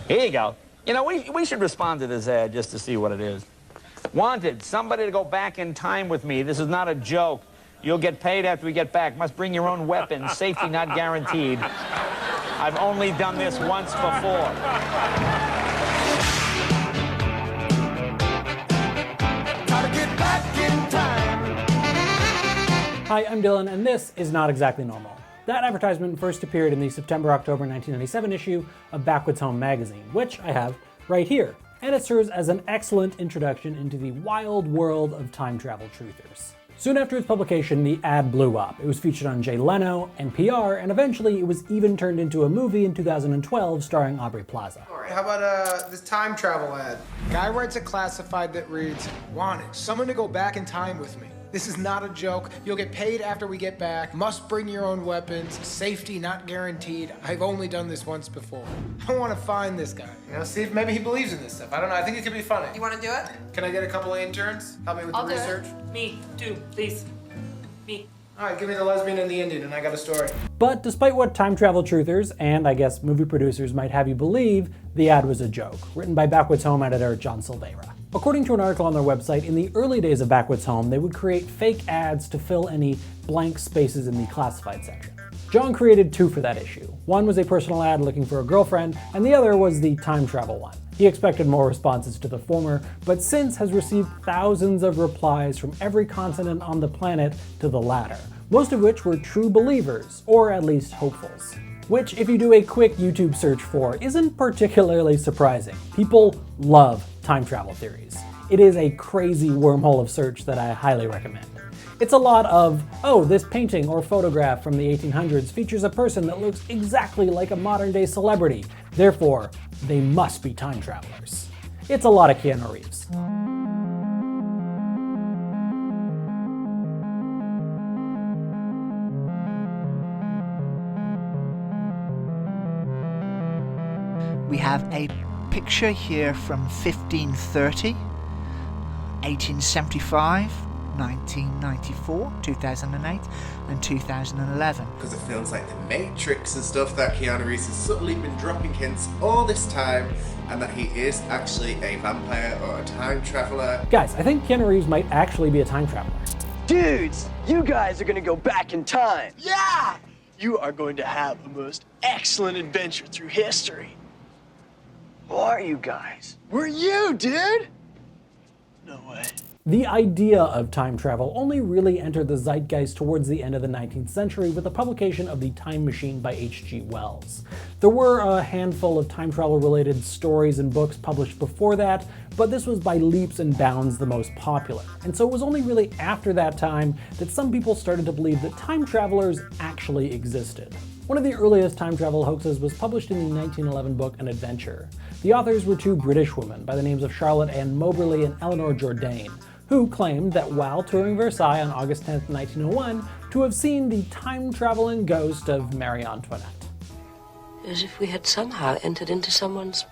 Here you go. You know, we should respond to this ad just to see what it is. Wanted, somebody to go back in time with me. This is not a joke. You'll get paid after we get back. Must bring your own weapons. Safety not guaranteed. I've only done this once before. Gotta get back in time. Hi, I'm Dylan, and this is Not Exactly Normal. That advertisement first appeared in the September-October 1997 issue of Backwoods Home magazine, which I have right here. And it serves as an excellent introduction into the wild world of time travel truthers. Soon after its publication, the ad blew up. It was featured on Jay Leno, NPR, and eventually it was even turned into a movie in 2012 starring Aubrey Plaza. How about this time travel ad? Guy writes a classified that reads, "Wanted, someone to go back in time with me. This is not a joke. You'll get paid after we get back. Must bring your own weapons. Safety not guaranteed. I've only done this once before." I want to find this guy. You know, see if maybe he believes in this stuff. I don't know. I think it could be funny. You want to do it? Can I get a couple of interns? Help me with the research? Me, too, please. Me. All right, give me the lesbian and the Indian, and I got a story. But despite what time travel truthers, and I guess movie producers might have you believe, the ad was a joke, written by Backwoods Home editor John Silveira. According to an article on their website, in the early days of Backwoods Home, they would create fake ads to fill any blank spaces in the classified section. John created two for that issue. One was a personal ad looking for a girlfriend, and the other was the time travel one. He expected more responses to the former, but since has received thousands of replies from every continent on the planet to the latter, most of which were true believers, or at least hopefuls. Which, if you do a quick YouTube search for, isn't particularly surprising. People love time travel theories. It is a crazy wormhole of search that I highly recommend. It's a lot of, oh, this painting or photograph from the 1800s features a person that looks exactly like a modern day celebrity, therefore, they must be time travelers. It's a lot of Keanu Reeves. We have a picture here from 1530, 1875, 1994, 2008, and 2011. Because of films like The Matrix and stuff that Keanu Reeves has subtly been dropping hints all this time, and that he is actually a vampire or a time traveler. Guys, I think Keanu Reeves might actually be a time traveler. Dudes, you guys are gonna go back in time. Yeah! You are going to have the most excellent adventure through history. Who are you guys? We're you, dude! No way. The idea of time travel only really entered the zeitgeist towards the end of the 19th century with the publication of The Time Machine by H.G. Wells. There were a handful of time travel related stories and books published before that, but this was by leaps and bounds the most popular. And so it was only really after that time that some people started to believe that time travelers actually existed. One of the earliest time travel hoaxes was published in the 1911 book An Adventure. The authors were two British women by the names of Charlotte Ann Moberly and Eleanor Jourdain, who claimed that while touring Versailles on August 10, 1901, to have seen the time-traveling ghost of Marie Antoinette. As if we had somehow entered into someone's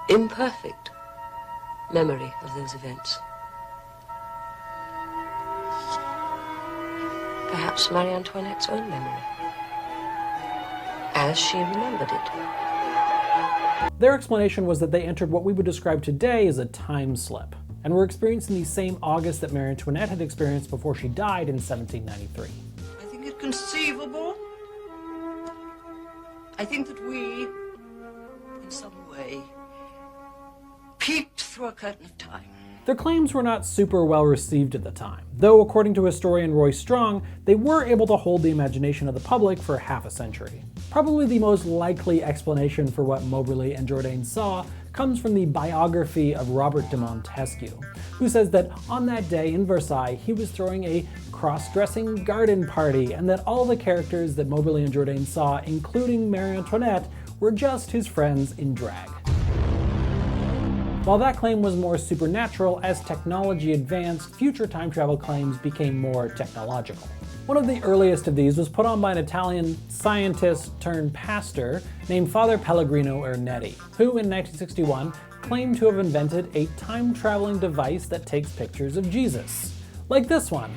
imperfect memory of those events. Perhaps Marie Antoinette's own memory, as she remembered it. Their explanation was that they entered what we would describe today as a time slip, and were experiencing the same August that Marie Antoinette had experienced before she died in 1793. I think it conceivable. I think that we, in some way, peeked through a curtain of time. Their claims were not super well received at the time, though according to historian Roy Strong, they were able to hold the imagination of the public for half a century. Probably the most likely explanation for what Moberly and Jourdain saw comes from the biography of Robert de Montesquieu, who says that on that day in Versailles he was throwing a cross-dressing garden party, and that all the characters that Moberly and Jourdain saw, including Marie Antoinette, were just his friends in drag. While that claim was more supernatural, as technology advanced, future time travel claims became more technological. One of the earliest of these was put on by an Italian scientist turned pastor named Father Pellegrino Ernetti, who in 1961 claimed to have invented a time-traveling device that takes pictures of Jesus. Like this one.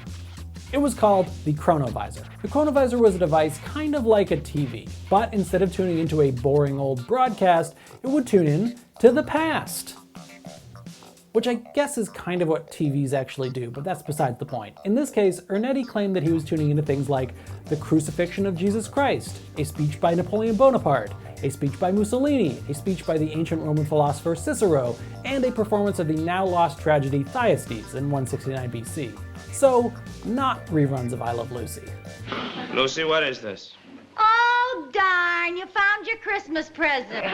It was called the Chronovisor. The Chronovisor was a device kind of like a TV, but instead of tuning into a boring old broadcast, it would tune in to the past. Which I guess is kind of what TVs actually do, but that's besides the point. In this case, Ernetti claimed that he was tuning into things like the crucifixion of Jesus Christ, a speech by Napoleon Bonaparte, a speech by Mussolini, a speech by the ancient Roman philosopher Cicero, and a performance of the now-lost tragedy Thyestes in 169 BC. So, not reruns of I Love Lucy. Lucy, what is this? Oh, darn, you found your Christmas present.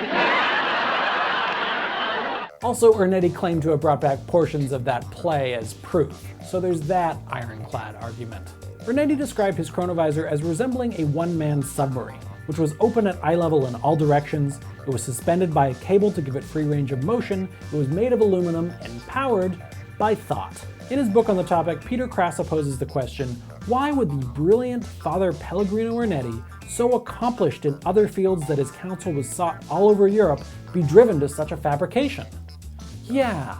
Also, Ernetti claimed to have brought back portions of that play as proof, so there's that ironclad argument. Ernetti described his Chronovisor as resembling a one-man submarine, which was open at eye level in all directions, it was suspended by a cable to give it free range of motion, it was made of aluminum, and powered by thought. In his book on the topic, Peter Krasa poses the question, why would the brilliant Father Pellegrino Ernetti, so accomplished in other fields that his counsel was sought all over Europe, be driven to such a fabrication? Yeah,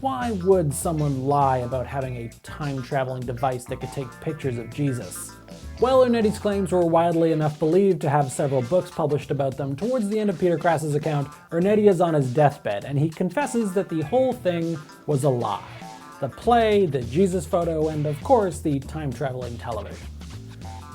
why would someone lie about having a time-traveling device that could take pictures of Jesus? Well, Ernetti's claims were widely enough believed to have several books published about them. Towards the end of Peter Kras's account, Ernetti is on his deathbed, and he confesses that the whole thing was a lie. The play, the Jesus photo, and of course, the time-traveling television.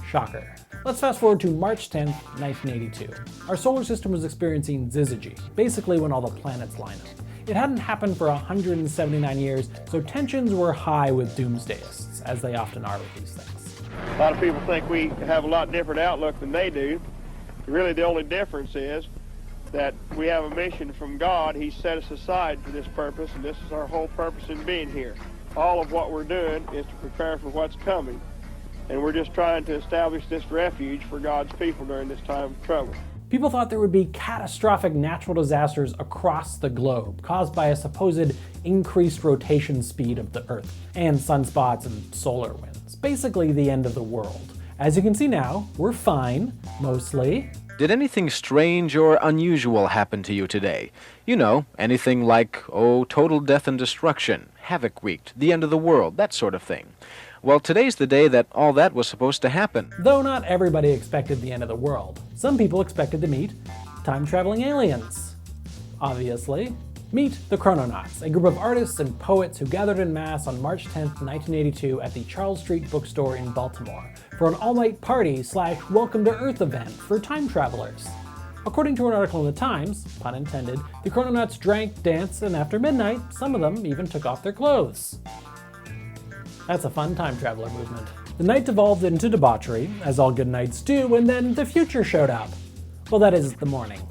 Shocker. Let's fast forward to March 10th, 1982. Our solar system was experiencing syzygy, basically when all the planets line up. It hadn't happened for 179 years, so tensions were high with doomsdayists, as they often are with these things. A lot of people think we have a lot different outlook than they do. Really, the only difference is that we have a mission from God. He set us aside for this purpose, and this is our whole purpose in being here. All of what we're doing is to prepare for what's coming, and we're just trying to establish this refuge for God's people during this time of trouble. People thought there would be catastrophic natural disasters across the globe, caused by a supposed increased rotation speed of the Earth, and sunspots and solar winds. Basically the end of the world. As you can see now, we're fine, mostly. Did anything strange or unusual happen to you today? You know, anything like, total death and destruction, havoc wreaked, the end of the world, that sort of thing. Well, today's the day that all that was supposed to happen. Though not everybody expected the end of the world. Some people expected to meet time-traveling aliens. Obviously. Meet the Chrononauts, a group of artists and poets who gathered en masse on March 10th, 1982 at the Charles Street Bookstore in Baltimore for an all-night party / Welcome to Earth event for time travelers. According to an article in the Times, pun intended, the Chrononauts drank, danced, and after midnight, some of them even took off their clothes. That's a fun time traveler movement. The night devolved into debauchery, as all good nights do, and then the future showed up. Well, that is, the morning.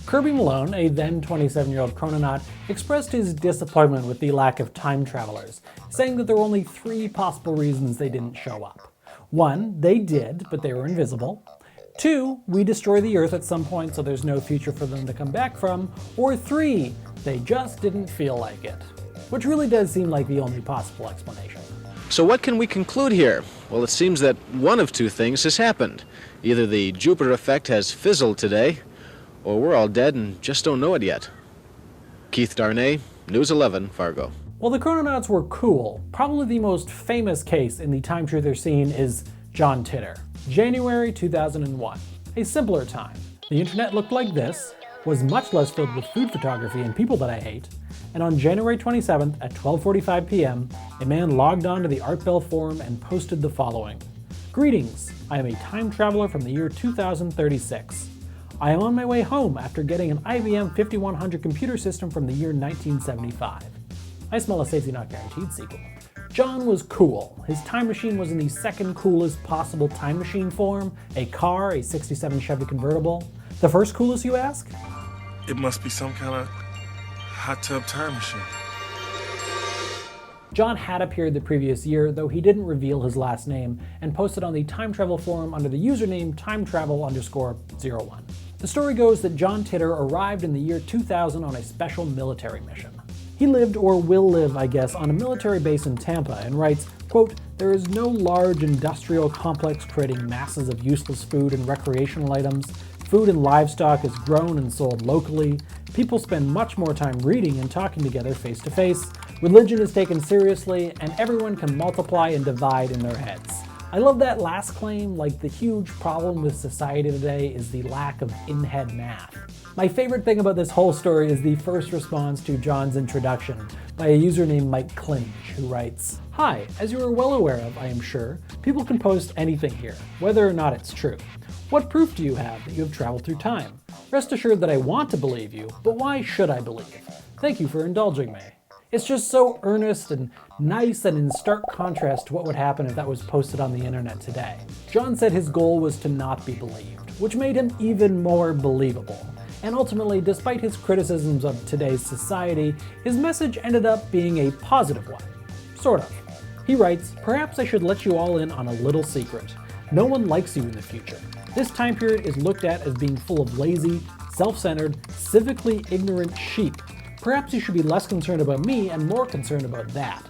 Kirby Malone, a then 27-year-old chrononaut, expressed his disappointment with the lack of time travelers, saying that there were only 3 possible reasons they didn't show up. 1, they did, but they were invisible. 2, we destroy the Earth at some point so there's no future for them to come back from. Or 3, they just didn't feel like it. Which really does seem like the only possible explanation. So what can we conclude here? Well, it seems that one of 2 things has happened. Either the Jupiter effect has fizzled today, or we're all dead and just don't know it yet. Keith Darnay, News 11, Fargo. While the Chrononauts were cool, probably the most famous case in the time truther scene is John Titor. January 2001. A simpler time. The internet looked like this, was much less filled with food photography and people that I hate, and on January 27th at 12:45 p.m., a man logged on to the Art Bell forum and posted the following. Greetings, I am a time traveler from the year 2036. I am on my way home after getting an IBM 5100 computer system from the year 1975. I smell a safety not guaranteed sequel. John was cool. His time machine was in the second coolest possible time machine form, a car, a 67 Chevy convertible. The first coolest, you ask? It must be some kind of hot tub time machine. John had appeared the previous year, though he didn't reveal his last name, and posted on the time travel forum under the username timetravel_01. The story goes that John Titor arrived in the year 2000 on a special military mission. He lived, or will live, I guess, on a military base in Tampa and writes, quote, "There is no large industrial complex creating masses of useless food and recreational items. Food and livestock is grown and sold locally. People spend much more time reading and talking together face to face. Religion is taken seriously, and everyone can multiply and divide in their heads. I love that last claim, like the huge problem with society today is the lack of in-head math. My favorite thing about this whole story is the first response to John's introduction by a user named Mike Clinch, who writes, "Hi, as you are well aware of, I am sure, people can post anything here, whether or not it's true. What proof do you have that you have traveled through time? Rest assured that I want to believe you, but why should I believe? Thank you for indulging me." It's just so earnest and nice and in stark contrast to what would happen if that was posted on the internet today. John said his goal was to not be believed, which made him even more believable. And ultimately, despite his criticisms of today's society, his message ended up being a positive one. Sort of. He writes, "Perhaps I should let you all in on a little secret. No one likes you in the future. This time period is looked at as being full of lazy, self-centered, civically ignorant sheep. Perhaps you should be less concerned about me and more concerned about that.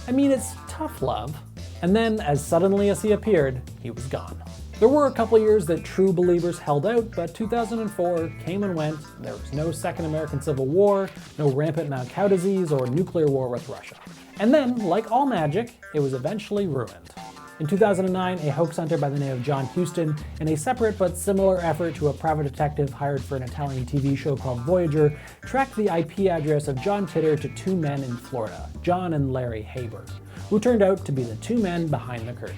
I mean, it's tough love." And then, as suddenly as he appeared, he was gone. There were a couple years that true believers held out, but 2004 came and went. There was no Second American Civil War, no rampant mad cow disease, or nuclear war with Russia. And then, like all magic, it was eventually ruined. In 2009, a hoax hunter by the name of John Huston, in a separate but similar effort to a private detective hired for an Italian TV show called Voyager, tracked the IP address of John Titor to two men in Florida, John and Larry Haber, who turned out to be the two men behind the curtain.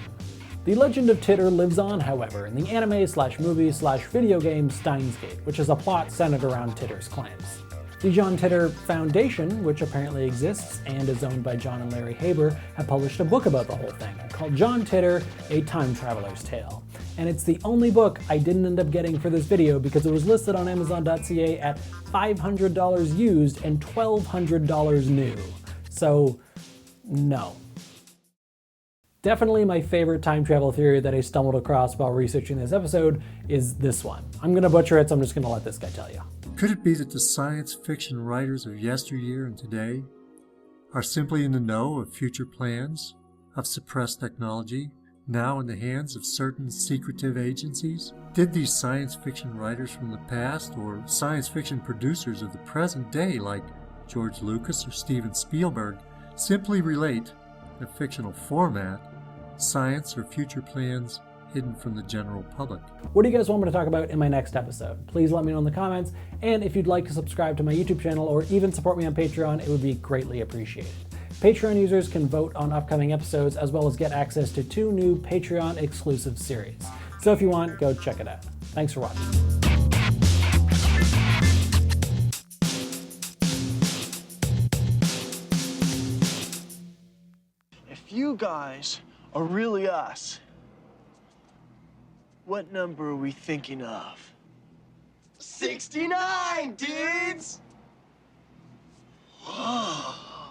The legend of Titor lives on, however, in the anime/movie/video game Steins Gate, which is a plot centered around Titor's claims. The John Titor Foundation, which apparently exists and is owned by John and Larry Haber, have published a book about the whole thing called John Titor, A Time Traveler's Tale. And it's the only book I didn't end up getting for this video because it was listed on Amazon.ca at $500 used and $1,200 new. So, no. Definitely my favorite time travel theory that I stumbled across while researching this episode is this one. I'm gonna butcher it, so I'm just gonna let this guy tell you. Could it be that the science fiction writers of yesteryear and today are simply in the know of future plans of suppressed technology now in the hands of certain secretive agencies? Did these science fiction writers from the past or science fiction producers of the present day like George Lucas or Steven Spielberg simply relate, in a fictional format, science or future plans hidden from the general public? What do you guys want me to talk about in my next episode? Please let me know in the comments, and if you'd like to subscribe to my YouTube channel or even support me on Patreon, it would be greatly appreciated. Patreon users can vote on upcoming episodes as well as get access to 2 new Patreon exclusive series. So if you want, go check it out. Thanks for watching. If you guys are really us, what number are we thinking of? 69, dudes!